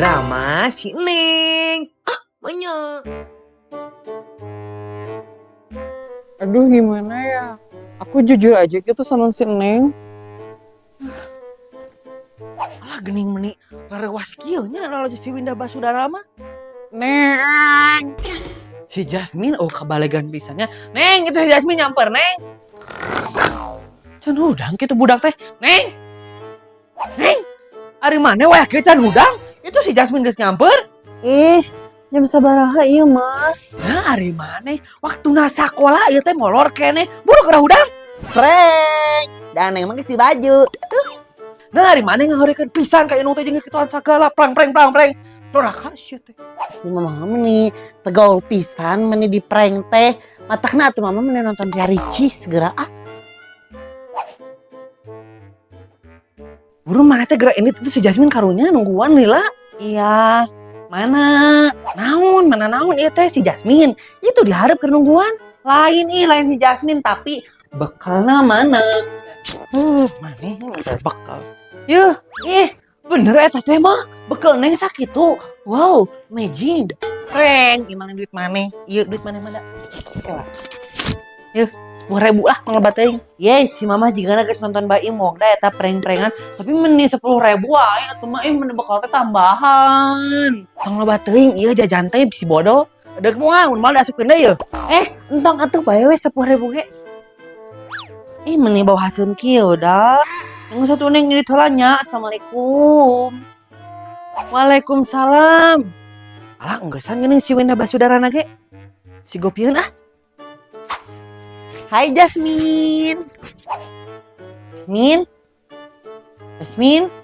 drama si Neng. Banyak. Aduh gimana ya? Aku jujur aja gitu sama si Neng. Alah gening meni larewas kieu nya kalau si Winda Basudara mah. Neng. Si Jasmine kabalegan pisannya. Neng, itu si Jasmine nyamper, Neng. Can hudang kitu budak teh. Neng. Neng. Ari mana we can hudang? Itu si Jasmine geus nyamper. Jam sabaraha ieu mah? Nah, ari mana? Waktuna sakola ieu teh molor keneh. Buru keur hudang. Preng. Dan Neng mah geus di baju. Nah, ari mana ngaheurekeun pisan ka inung teh jeung kituan sagala prang. Doraka sia teh. Si mama meni tegaul pisan meni di prank teh. Matakna atuh mama meni nonton Ricky segera Buru mana teh gerak ini tuh si Jasmine karunya nungguan nih lah. Iya. Mana naon ieu teh si Jasmine. Itu diharap ke nungguan. Lain si Jasmine tapi bekalna mana? Maneh bekal. Yeuh, bener eta teh mah. Bekal Neng sakitu. Wow, magic. Prank, gimana duit maneh? Ieu duit maneh mana? Oke lah. Yeuh, 10.000 lah manglebat teuing. Yes, si mama jigana geus nonton Baim mok da eta prank-prankan, tapi meni 10.000 wae atuh mah meni bekal teh tambahan. Tong loba teuing ieu jajan teh si bodoh. Deuk moal mun mal asupkeun deui yeuh. Entong atuh bae we 10.000 ge. Meni bawa hasil kieu da. Yang satu Neng nyurit heula nya. Assalamualaikum. Waalaikumsalam. Alah enggesan geuning si Winda Basudarana ge. Si gopieun ah. Hai Jasmine. Jasmine.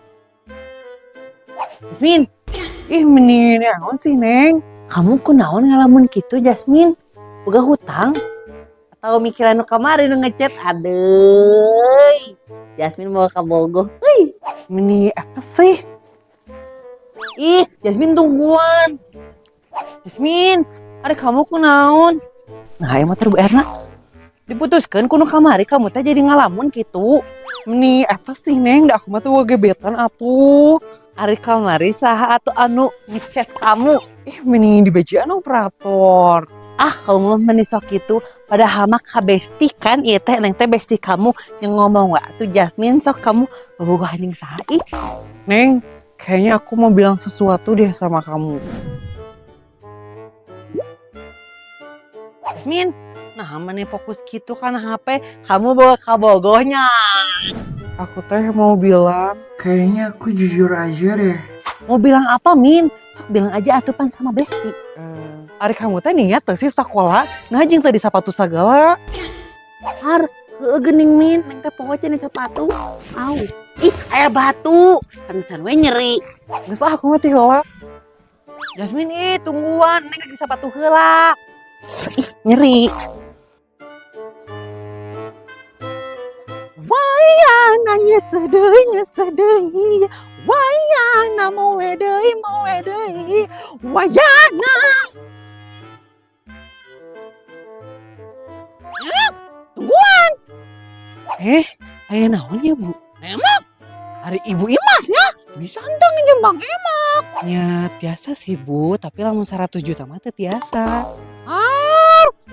Meni naon sih Neng? Kamu kunaon ngalamun kitu Jasmine? Boga hutang? Atau mikiran nu kamari nu ngechat? Adeuy. Jasmine mau ka Bogor. Meni apa sih? Jasmine tungguan. Jasmine, ada kamu kunaon? Nah, emang Bu Erna Diputuskeun kuno kamari kamu teh jadi ngalamun gitu. Meni apa sih Neng? Da aku mah tuh gebetan atuh. Ari kamari saha atuh anu ngechat kamu? Meni di baju anu operator. Kamu meni sok kitu padahal mah ka besti kan ieu teh Neng teh besti kamu yang ngomong wa atuh Jasmine sok kamu bobogoh jeung saha Neng, kayaknya aku mau bilang sesuatu deh sama kamu. Jasmine, nah meni fokus gitu kan HP kamu bawa ka bogohnya. Aku teh mau bilang, kayaknya aku jujur aja deh. Mau bilang apa Min? Sok bilang aja atuh pan sama besti. Ari kamu teh niat teh sih sekolah, nah jeung tadi sepatu sagala. Gening Min, Neng teh poho cenah sepatu. Aya batu. Kan we nyeri. Geus aku mah ti heula. Jasmine tungguan, Neng lagi sepatu heula. Nyeri. Wayana nyeseh deui. Wayana moe deui. Wayana. Tungguan. Aya naon ya, Bu? Emak. Hari Ibu Imasnya disantang jeung Bang Emak. Ya, biasa sih, Bu, tapi lamun 100 juta mah teh tiasa.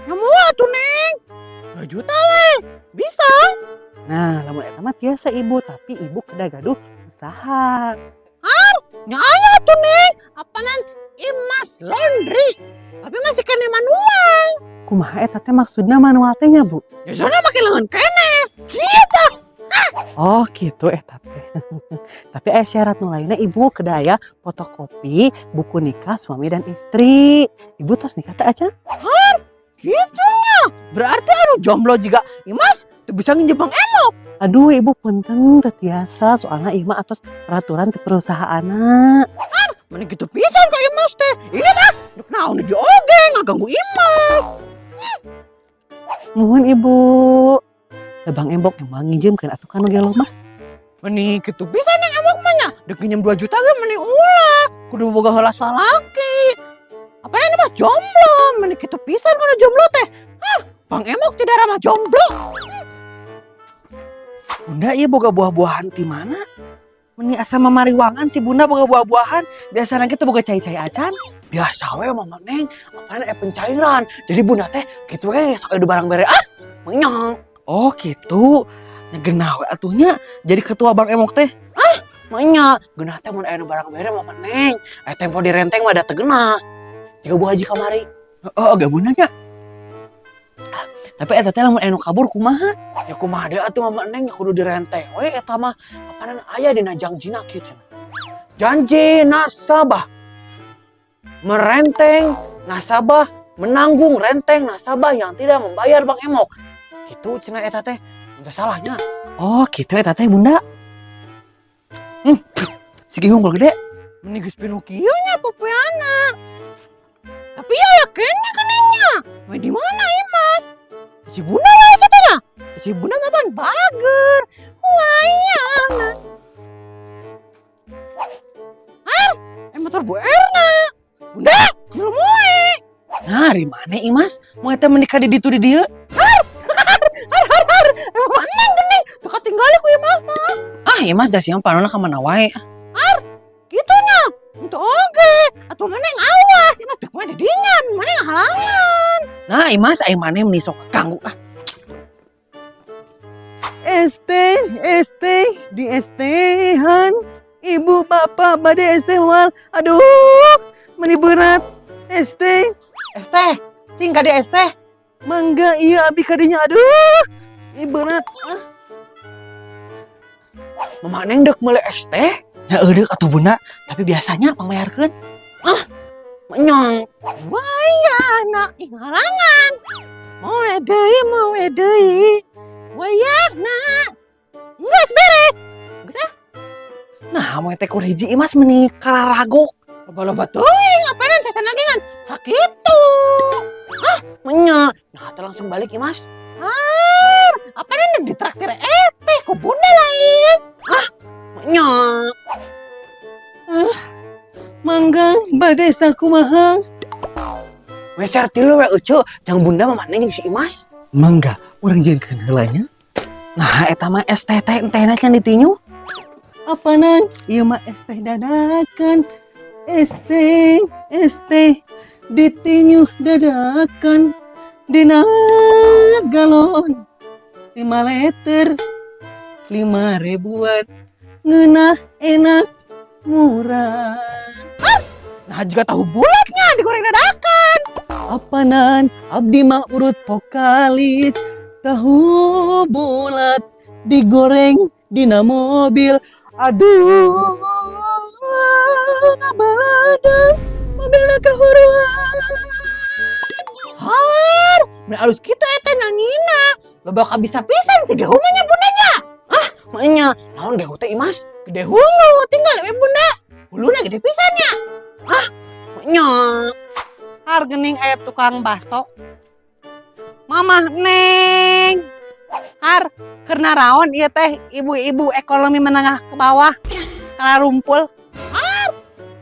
Nyamu atuh Neng. 2 juta we. Bisa. Nah, lamun eta mah tiasa Ibu, tapi Ibu kedah gaduh usaha. Nya aya tuh Neng. Apaanan Imas Laundry. Tapi masih kene manual. Kumaha eta teh maksudna manual teh nya, Bu? Ya soalnya make leungeun kene. Gitu. Oh, gitu eta teh. Tapi syarat nu lainna Ibu kedah aya fotokopi buku nikah suami dan istri. Ibu tos nikah teh acan? Gitu nya. Berarti anu jomblo juga Imas teu bisa nginjem Bang Emok. Aduh, Ibu punten teu tiasa soalna ieu mah atos peraturan ti perusahaanna. Mending gitu pisan ka Imas teh. Ini mah duk naon di oge ngaganggu Imas. Nuhun Ibu. Da Bang Embok emang nginjemkeun atuh kan ge lomah. Mending gitu pisan Neng Emok mah nya. Dek nginjem 2 juta ge mending ulah. Kudu boga heula salaki. Apa ini Mas jomblo? Mending gitu pisan kana jomblo teh. Bang Emok tidak ramah jomblo. Bunda ieu boga buah-buahan ti mana? Meni asa mamariwangan si bunda boga buah-buahan. Biasana kita boga cai-cai acan. Biasa we mama neng, apaan pencairan. Jadi bunda teh gitu we sok adu barang bere menyang. Oh gitu. Ngegenah we atuhnya jadi ketua Bang Emok teh. Manya, genah teh mun aya nu barang bere mama neng. Tempo di renteng mah da teu genah. Tiga Bu Haji kamari. Oh gak bunanya. Tapi eta teh lamun aya nu kabur kumaha? Ya kumaha deui atuh mama neng kudu di renteng we eta mah apaan aya dina janjina kieu. Janji nasabah merenteng nasabah menanggung renteng nasabah yang tidak membayar Bang Emok. Gitu cenah eta teh. Enggak salahnya. Oh gitu eta teh bunda. Sigi unggul gede. Meni geus Pinocchio nya popoeana. Tapi ya yakin keningnya. We di mana Imas? Si bunda wae katanya. Si bunda mah pan bager. Wayana. Motor Bu Erna. Bunda, belum moe. Nah, di mana Imas? Mau eta menikah di ditu di dieu? Emang menang gening. Tuh katinggali ku Imas mah. Imas da siang panonna ka mana wae. Gitunya. Untuk oge. Atuh maneng awas. Imas teu poe di dinya. Maneng halangan. Nah, Imas aya maneh meni sok ganggu di estehan. Ibu bapak bade estewal. Aduh, meni berat. Este, Cing kade teh. mangga iya abi kadinya. Aduh, ini berat. Mama neng dek meule es teh. Ya eudeuh atuh bunda, tapi biasanya pangmayarkeun. Menyong. Wayana ing halangan. Moe deui. Wayana. Geus beres. Geus Nah, mau teh kur hiji Imas meni kararago. loba-loba teuing ngapain sasana gengan sakitu. Menya. Nah, teh langsung balik Imas. Apa nih ditraktir es teh ku bunda lain. Menya. Mangga bade sakumaha. Weser tilu we ucu, jang bunda mama neng jeung si Imas. Mangga, urang jeung heulanya. Nah, eta mah es teh entena can ditinyu. Apanan? Ieu mah es teh dadakan. Es teh ditinyu dadakan. Dina galon 5 liter 5 ribuan. Ngeunah enak murah. Nah, juga tahu bulatnya digoreng dadakan. Apanan abdi mah urut vokalis. Tahu bulat digoreng dina mobil. Aduh, balada mobilna kahuruan. Mun alus kitu eta nangina. Loba kabisa pisan si gehungnya bundanya. Manya, naon gehu teh Imas? Gede hulu, tinggal we bunda. Huluna gede pisannya. Manya. Gening aya tukang baso. Mamah Neng. Keur naon ieu teh ibu-ibu ekonomi menengah ke bawah. Kala rumpul.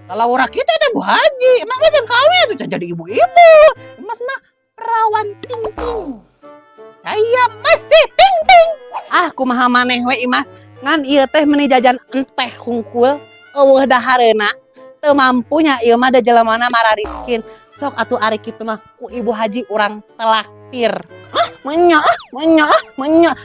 Kalau ora kita teh Bu Haji, emang we jeung kawin atuh can jadi ibu-ibu. Emas mah perawan ting-ting. Saya masih ting-ting. Kumaha maneh we Imas. Ngan ieu teh meuni jajan enteh hungkul eueuh dahareuna. Teu mampunya ieu mah da jelemana marariskin. Sok atuh ari kitu mah ku Ibu Haji urang telaktir. Manya.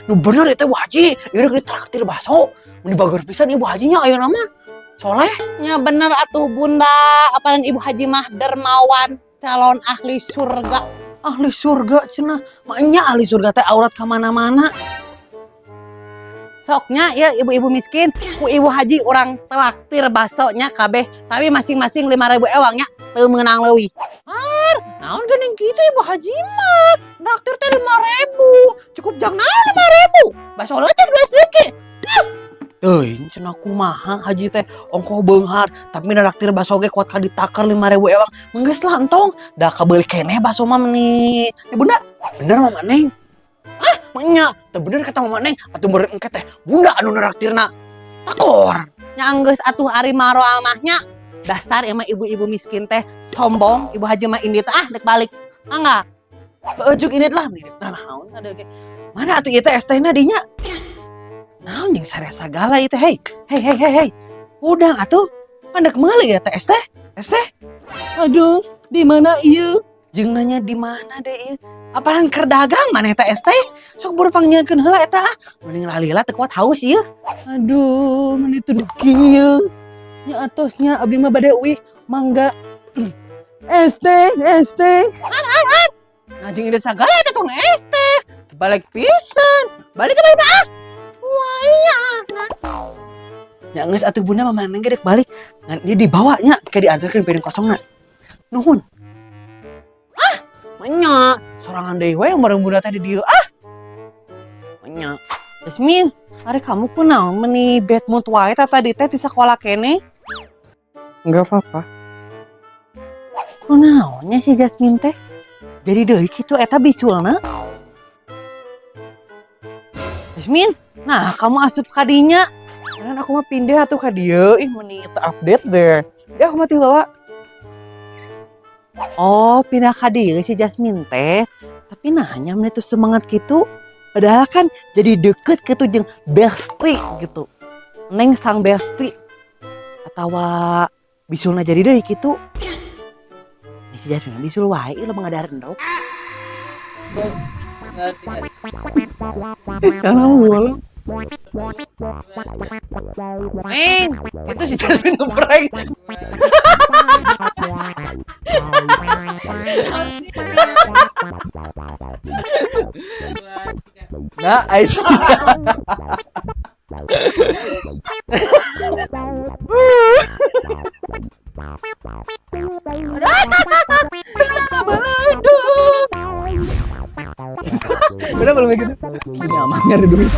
Nu bener eta Bu Haji, ieu ditraktir baso. Mun dibager pisan Ibu Hajinya ayeuna mah. Soleh. Nya bener atuh bunda, apalan Ibu Haji mah dermawan, calon ahli surga. Ahli surga cenah. Manya ahli surga teh aurat ka mana-mana. Soknya ya ibu-ibu miskin, ku Ibu Haji urang telaktir basonya kabeh, tapi masing-masing 5.000 ewangnya teu meunang leuwih. Naon geuning kitu Ibu Haji mah? Traktir teh 5.000. Cukup jang naon 5.000? Baso leutik 2 seuki. Teuing cenah kumaha Haji teh ongkoh beunghar, tapi traktir baso ge kuat ka ditakar 5.000 ewang. Menggeus lah entong, da kabeul keneh baso mah meuni. Bunda, bener mah Neng. Manya, teu bener kata Mama Neng, atuh meureun engke teh bunda anu neraktirna. Takor. Nya anggeus atuh ari maro almahnya. Dasar emang ibu-ibu miskin teh sombong, Ibu Haji mah indit dek balik. Mangga. Beujug indit lah indit. Nah, naon ada ge. Mana atuh ieu teh es tehna dinya? Naon jeung sare sagala ieu teh? Hei. Udang atuh. Mandek meuli ya teh es teh. Es teh. Aduh, di mana ieu? Jeung nanya di mana deh ieu? Apaan keur dagang maneh teh es teh? Sok buru panggilkeun heula eta ah. Mending lalila teu kuat haus ieu. Aduh, mun itu kieu. Nya atosnya abdi mah bade uih mangga. Es teh, es teh. Nah jeung ide sagala eta tong es teh. Balik pisan. Balik ke mana ah? Wah iya. Ya geus atuh bunda mah maneh ge rek balik. Ngan dia dibawanya ke diantarkeun piring kosongna. Nuhun. Nya, sorangan deui we bareng bunda teh di dieu ah. Nya. Jasmine, hari kamu kunaon meuni bad mood wae tadi teh di sakola kene? Enggak apa-apa. Kunaonnya si Jasmine teh? Jadi deui kitu eta bisulna? Jasmine, nah kamu asup ka dinya. Karena aku mah pindah atuh ka dieu, ih meuni teu update deh. Dia aku mah ti heula. Oh, pindah ka dieu si Jasmine teh. Tapi nah hanya meuni teu semangat gitu. Padahal kan jadi deket gitu jeung Besti gitu. Neng sang Besti. Atawa bisulna jadi deui kitu. Si Jasmine bisul wae ieu mah ngadareun dong. Karena bola. Neng, itu si Jasmine ngeprank. Nah, Aisyah. Udah belum begitu? Ini aman nyari duit.